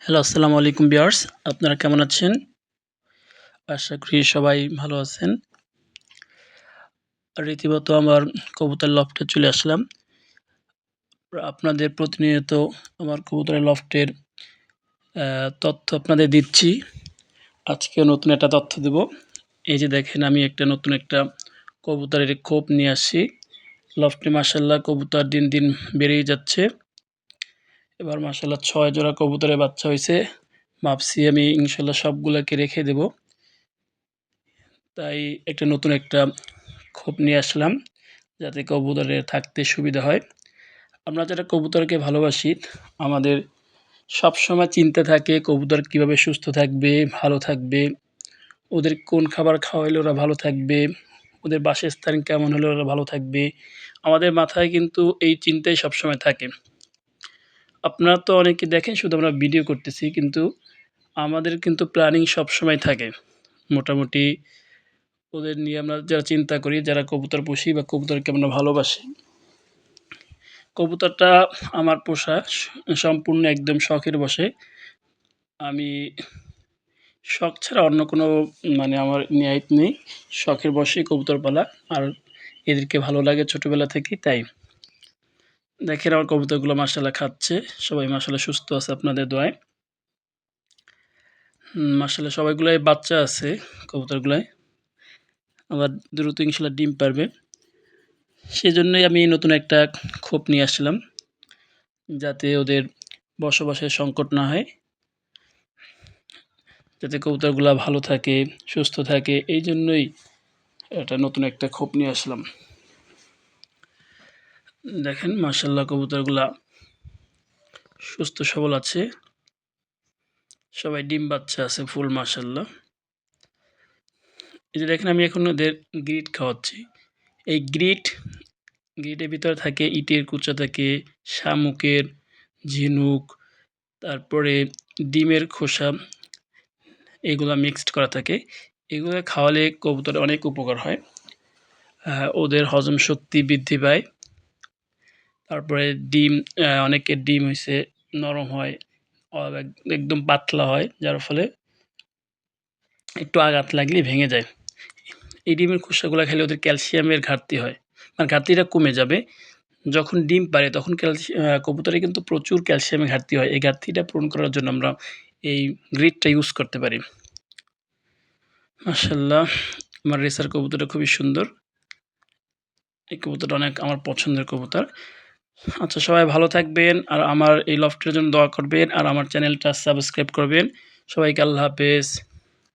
Hello, আসসালামু আলাইকুম viewers. আপনারা কেমন আছেন? আশা করি সবাই ভালো আছেন। রীতিমতো আমার কবুতর লফটে চলে আসলাম। আপনাদের প্রতিনিয়ত আমার কবুতরের লফটের তথ্য আপনাদের দিচ্ছি। আজকেও নতুন একটা তথ্য দেব। এই যে দেখেন আমি নতুন একটা কবুতরের খোপ নিয়ে আসছি। লফটে মাশাআল্লাহ কবুতর দিন, দিন বেড়েই যাচ্ছে। এবার মাশাআল্লাহ ৬ জোড়া কবুতরের বাচ্চা হইছে। ভাবছি আমি ইনশাআল্লাহ সবগুলাকে রেখে দেব। তাই নতুন একটা খোপ নিয়ে আসলাম যাতে কবুতরের থাকতে সুবিধা হয়। আমরা যারা কবুতরকে ভালোবাসি আমাদের সবসময় চিন্তা থাকে কবুতর কীভাবে সুস্থ থাকবে, ভালো থাকবে, ওদের কোন খাবার খাওয়াইলে ওরা ভালো থাকবে, ওদের বাসস্থান কেমন হলে ওরা ভালো থাকবে। আমাদের মাথায় কিন্তু এই চিন্তাই সবসময় থাকে। আপনারা তো অনেকে দেখেন শুধু আমরা ভিডিও করতেছি কিন্তু আমাদের কিন্তু প্ল্যানিং সবসময় থাকে। মোটামুটি ওদের নিয়ে আমরা যারা চিন্তা করি, যারা কবুতর পুষি বা কবুতরকে আমরা ভালোবাসি। কবুতরটা আমার পোষা সম্পূর্ণ একদম শখের বশে। আমি শখ ছাড়া অন্য কোনো আমার নেয়াত নেই। শখের বশেই কবুতর পালা। আর এদেরকে ভালো লাগে ছোটোবেলা থেকেই তাই। দেখেন আমার কবুতরগুলো মাশাআল্লাহ খাচ্ছে। সবাই মাশাআল্লাহ সুস্থ আছে আপনাদের দোয়ায়। মাশাআল্লাহ সবাইগুলাই বাচ্চা আছে কবুতরগুলায়। আবার দ্রুত ইনশাআল্লাহ ডিম পারবে। সেজন্যই আমি নতুন একটা খোপ নিয়ে আসলাম। যাতে ওদের বসবাসের সংকট না হয়। যাতে কবুতরগুলা ভালো থাকে, সুস্থ থাকে এইজন্যই নতুন একটা খোপ নিয়ে আসলাম। দেখেন মাশাআল্লাহ কবুতরগুলা সুস্থ সবল আছে। সবাই ডিম বাচ্চা আছে ফুল মাশাআল্লাহ। এই যে দেখেন আমি এখন ওদের গ্রিট খাওয়াচ্ছি। এই গ্রিটের ভিতরে থাকে ইটের কুচা থাকে, শামুকের ঝিনুক, তারপরে ডিমের খোসা এগুলা মিক্সড করা থাকে। এগুলো খাওয়ালে কবুতরের অনেক উপকার হয়। ওদের হজম শক্তি বৃদ্ধি পায়। তারপরে ডিম অনেকের ডিম হইছে নরম হয়, একদম পাতলা হয় যার ফলে একটু আঘাত লাগলেই ভেঙে যায়। এই ডিমের খোসাগুলা খেলে ওদের ক্যালসিয়ামের ঘাটতি হয়। ঘাটতিটা কমে যাবে। যখন ডিম পাড়ে তখন কবুতরে কিন্তু প্রচুর ক্যালসিয়ামের ঘাটতি হয়। এই ঘাটতিটা পূরণ করার জন্য আমরা এই গ্রিটটা ইউজ করতে পারি। মাশাআল্লাহ আমার রেসার কবুতরটা খুবই সুন্দর। এই কবুতরটা অনেক আমার পছন্দের কবুতর। আচ্ছা সবাই ভালো থাকবেন আর আমার এই লফটের জন্য দোয়া করবেন আর আমার চ্যানেলটা সাবস্ক্রাইব করবেন। সবাইকে আল্লাহ হাফেজ।